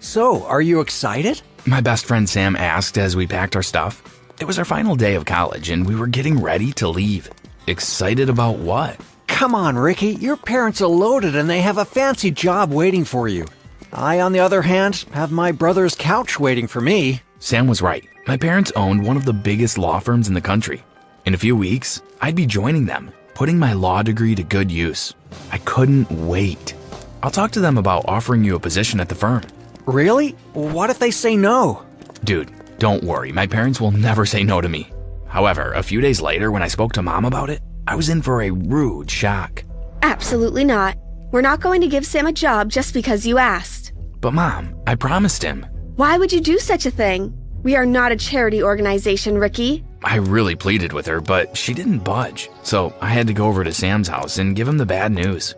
So, are you excited? My best friend Sam asked as we packed our stuff. It was our final day of college and we were getting ready to leave. Excited about what? Come on, Ricky. Your parents are loaded and they have a fancy job waiting for you. I, on the other hand, have my brother's couch waiting for me. Sam was right. My parents owned one of the biggest law firms in the country. In a few weeks, I'd be joining them, putting my law degree to good use. I couldn't wait. I'll talk to them about offering you a position at the firm. Really? What if they say no? Dude, don't worry. My parents will never say no to me. However, a few days later when I spoke to Mom about it, I was in for a rude shock. Absolutely not. We're not going to give Sam a job just because you asked. But Mom, I promised him. Why would you do such a thing? We are not a charity organization, Ricky. I really pleaded with her, but she didn't budge. So I had to go over to Sam's house and give him the bad news.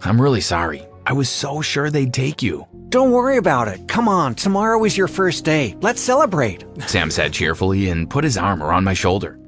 I'm really sorry. I was so sure they'd take you. Don't worry about it. Come on, tomorrow is your first day. Let's celebrate. Sam said cheerfully and put his arm around my shoulder.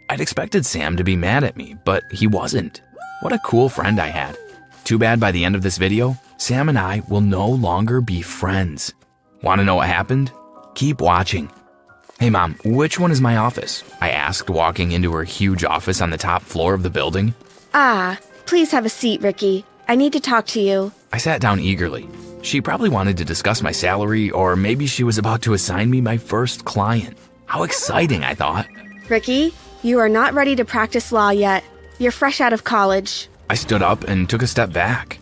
I'd expected Sam to be mad at me, but he wasn't. What a cool friend I had. Too bad by the end of this video, Sam and I will no longer be friends. Want to know what happened? Keep watching. Hey Mom, which one is my office? I asked, walking into her huge office on the top floor of the building. Please have a seat, Ricky. I need to talk to you. I sat down eagerly. She probably wanted to discuss my salary, or maybe she was about to assign me my first client. How exciting, I thought. Ricky, you are not ready to practice law yet. You're fresh out of college. I stood up and took a step back.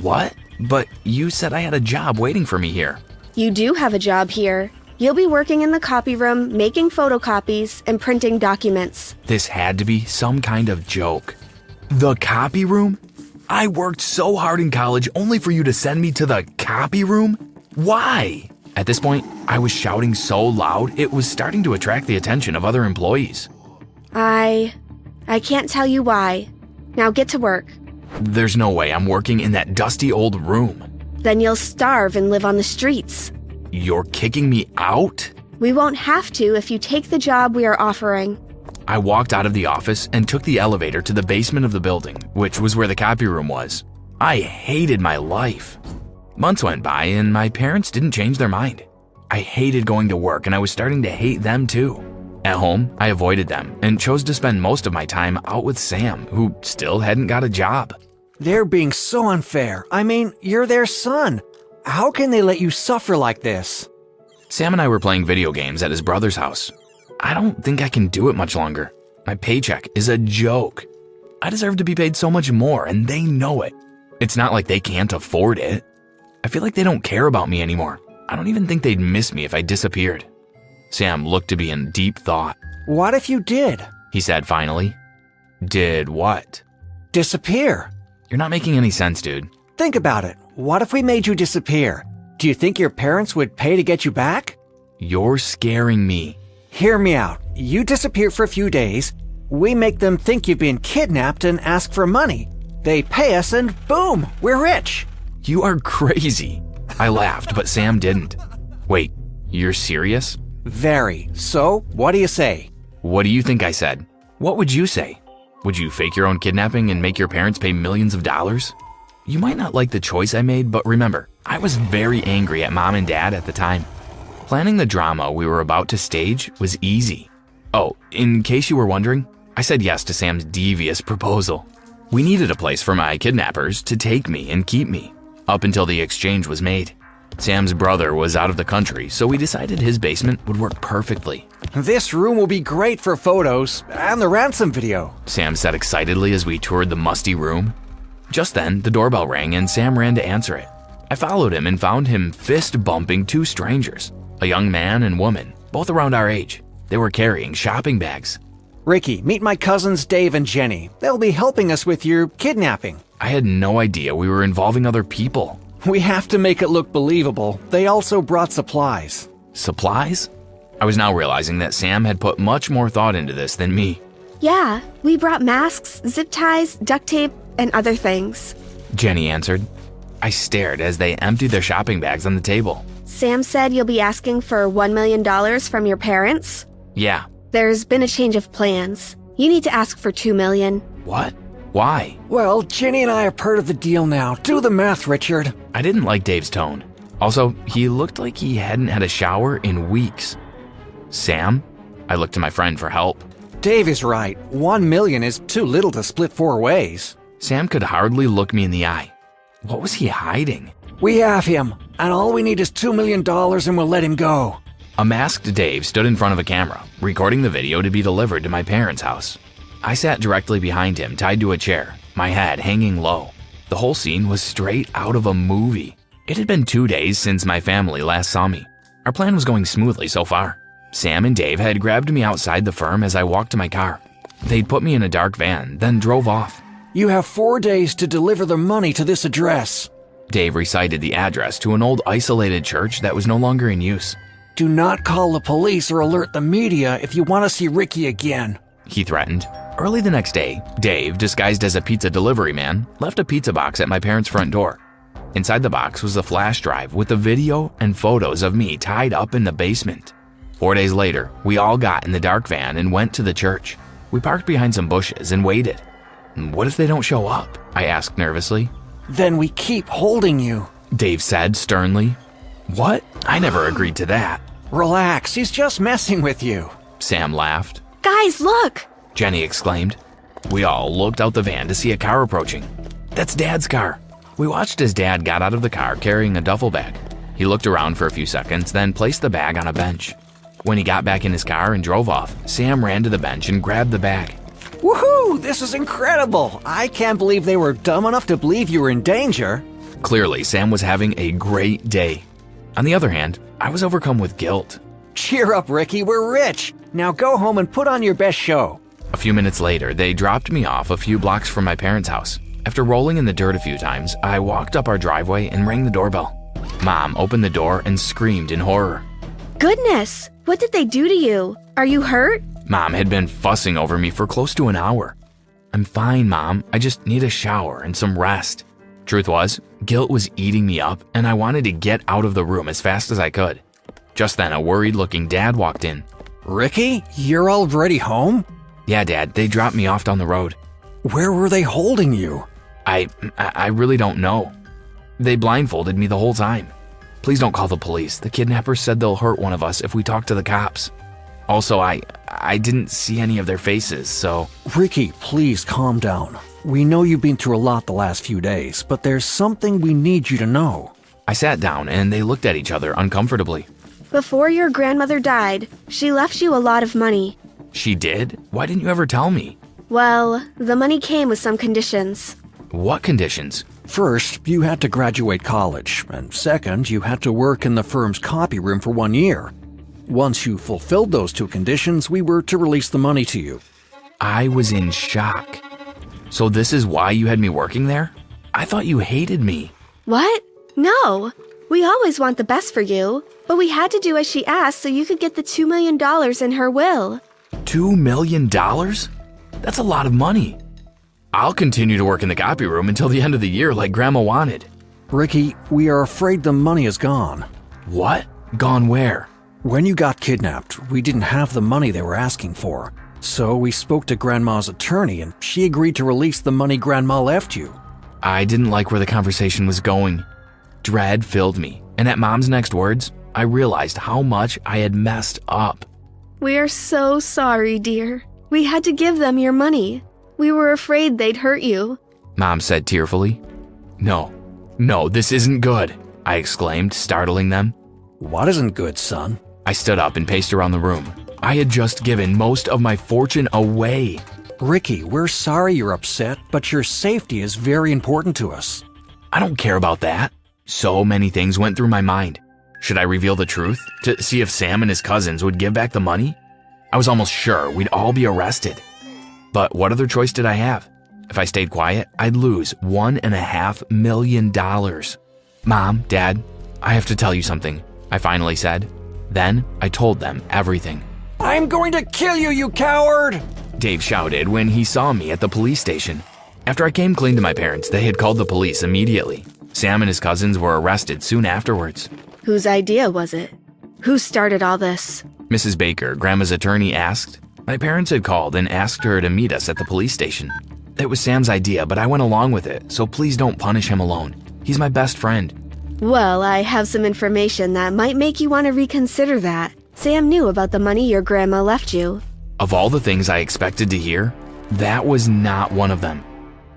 What? But you said I had a job waiting for me here. You do have a job here. You'll be working in the copy room, making photocopies and printing documents. This had to be some kind of joke. The copy room? I worked so hard in college only for you to send me to the copy room? Why? At this point, I was shouting so loud it was starting to attract the attention of other employees. I can't tell you why. Now get to work. There's no way I'm working in that dusty old room. Then you'll starve and live on the streets. You're kicking me out? We won't have to if you take the job we are offering. I walked out of the office and took the elevator to the basement of the building, which was where the copy room was. I hated my life. Months went by and my parents didn't change their mind. I hated going to work and I was starting to hate them too. At home, I avoided them and chose to spend most of my time out with Sam, who still hadn't got a job. They're being so unfair. I mean, you're their son. How can they let you suffer like this? Sam and I were playing video games at his brother's house. I don't think I can do it much longer. My paycheck is a joke. I deserve to be paid so much more, and they know it. It's not like they can't afford it. I feel like they don't care about me anymore. I don't even think they'd miss me if I disappeared. Sam looked to be in deep thought. What if you did? He said finally. Did what? Disappear. You're not making any sense, dude. Think about it. What if we made you disappear? Do you think your parents would pay to get you back? You're scaring me. Hear me out. You disappear for a few days. We make them think you've been kidnapped and ask for money. They pay us and boom, we're rich. You are crazy. I laughed, but Sam didn't. Wait, you're serious? Very. So, what do you say? What do you think I said? What would you say? Would you fake your own kidnapping and make your parents pay millions of dollars? You might not like the choice I made, but remember, I was very angry at Mom and Dad at the time. Planning the drama we were about to stage was easy. Oh, in case you were wondering, I said yes to Sam's devious proposal. We needed a place for my kidnappers to take me and keep me, up until the exchange was made. Sam's brother was out of the country, so we decided his basement would work perfectly. This room will be great for photos and the ransom video, Sam said excitedly as we toured the musty room. Just then, the doorbell rang and Sam ran to answer it. I followed him and found him fist-bumping two strangers, a young man and woman, both around our age. They were carrying shopping bags. Ricky, meet my cousins Dave and Jenny. They'll be helping us with your kidnapping. I had no idea we were involving other people. We have to make it look believable. They also brought supplies. Supplies? I was now realizing that Sam had put much more thought into this than me. Yeah, we brought masks, zip ties, duct tape, and other things. Jenny answered. I stared as they emptied their shopping bags on the table. Sam said you'll be asking for $1 million from your parents? Yeah. There's been a change of plans. You need to ask for $2 million. What? Why? Well, Jenny and I are part of the deal now. Do the math, Richard. I didn't like Dave's tone. Also, he looked like he hadn't had a shower in weeks. Sam? I looked to my friend for help. Dave is right. 1 million is too little to split 4 ways. Sam could hardly look me in the eye. What was he hiding? We have him, and all we need is $2 million and we'll let him go. A masked Dave stood in front of a camera, recording the video to be delivered to my parents' house. I sat directly behind him, tied to a chair, my head hanging low. The whole scene was straight out of a movie. It had been 2 days since my family last saw me. Our plan was going smoothly so far. Sam and Dave had grabbed me outside the firm as I walked to my car. They'd put me in a dark van, then drove off. You have 4 days to deliver the money to this address. Dave recited the address to an old isolated church that was no longer in use. Do not call the police or alert the media if you want to see Ricky again, he threatened. Early the next day, Dave, disguised as a pizza delivery man, left a pizza box at my parents' front door. Inside the box was a flash drive with a video and photos of me tied up in the basement. 4 days later, we all got in the dark van and went to the church. We parked behind some bushes and waited. What if they don't show up? I asked nervously. Then we keep holding you, Dave said sternly. What? I never agreed to that. Relax, he's just messing with you. Sam laughed. Guys, look! Jenny exclaimed. We all looked out the van to see a car approaching. That's Dad's car. We watched as Dad got out of the car carrying a duffel bag. He looked around for a few seconds, then placed the bag on a bench. When he got back in his car and drove off, Sam ran to the bench and grabbed the bag. Woohoo! This is incredible! I can't believe they were dumb enough to believe you were in danger. Clearly, Sam was having a great day. On the other hand, I was overcome with guilt. Cheer up, Ricky, we're rich. Now go home and put on your best show. A few minutes later, they dropped me off a few blocks from my parents' house. After rolling in the dirt a few times, I walked up our driveway and rang the doorbell. Mom opened the door and screamed in horror. Goodness! What did they do to you? Are you hurt? Mom had been fussing over me for close to an hour. I'm fine, Mom. I just need a shower and some rest. Truth was, guilt was eating me up, and I wanted to get out of the room as fast as I could. Just then, a worried-looking Dad walked in. Ricky, you're already home? Yeah, Dad, they dropped me off down the road. Where were they holding you? I really don't know. They blindfolded me the whole time. Please don't call the police. The kidnappers said they'll hurt one of us if we talk to the cops. Also, I didn't see any of their faces, so... Ricky, please calm down. We know you've been through a lot the last few days, but there's something we need you to know. I sat down and they looked at each other uncomfortably. Before your grandmother died, she left you a lot of money. She did? Why didn't you ever tell me? Well, the money came with some conditions. What conditions? First, you had to graduate college, and second, you had to work in the firm's copy room for 1 year. Once you fulfilled those 2 conditions, we were to release the money to you. I was in shock. So this is why you had me working there? I thought you hated me. What? No. We always want the best for you, but we had to do as she asked so you could get the $2 million in her will. $2 million? That's a lot of money. I'll continue to work in the copy room until the end of the year like Grandma wanted. Ricky, we are afraid the money is gone. What? Gone where? When you got kidnapped, we didn't have the money they were asking for. So we spoke to Grandma's attorney and she agreed to release the money Grandma left you. I didn't like where the conversation was going. Dread filled me, and at Mom's next words, I realized how much I had messed up. We are so sorry, dear. We had to give them your money. We were afraid they'd hurt you. Mom said tearfully. No, this isn't good, I exclaimed, startling them. What isn't good, son? I stood up and paced around the room. I had just given most of my fortune away. Ricky, we're sorry you're upset, but your safety is very important to us. I don't care about that. So many things went through my mind. Should I reveal the truth to see if Sam and his cousins would give back the money? I was almost sure we'd all be arrested. But what other choice did I have? If I stayed quiet, I'd lose $1.5 million. Mom, Dad, I have to tell you something, I finally said. Then I told them everything. I'm going to kill you, you coward! Dave shouted when he saw me at the police station. After I came clean to my parents, they had called the police immediately. Sam and his cousins were arrested soon afterwards. Whose idea was it? Who started all this? Mrs. Baker, Grandma's attorney, asked. My parents had called and asked her to meet us at the police station. It was Sam's idea, but I went along with it, so please don't punish him alone. He's my best friend. Well, I have some information that might make you want to reconsider that. Sam knew about the money your grandma left you. Of all the things I expected to hear, that was not one of them.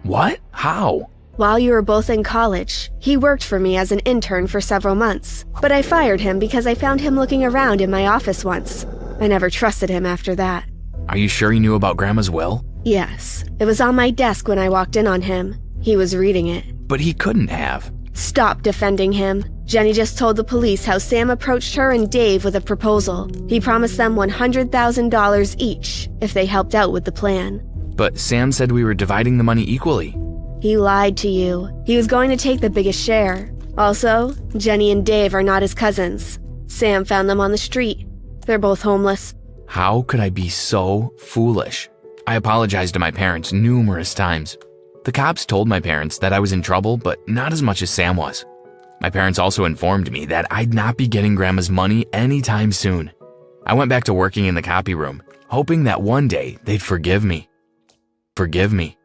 What? How? While you were both in college, he worked for me as an intern for several months, but I fired him because I found him looking around in my office once. I never trusted him after that. Are you sure you knew about Grandma's will? Yes, it was on my desk when I walked in on him. He was reading it. But he couldn't have. Stop defending him. Jenny just told the police how Sam approached her and Dave with a proposal. He promised them $100,000 each if they helped out with the plan. But Sam said we were dividing the money equally. He lied to you. He was going to take the biggest share. Also, Jenny and Dave are not his cousins. Sam found them on the street. They're both homeless. How could I be so foolish? I apologized to my parents numerous times. The cops told my parents that I was in trouble, but not as much as Sam was. My parents also informed me that I'd not be getting Grandma's money anytime soon. I went back to working in the copy room, hoping that one day they'd forgive me. Forgive me.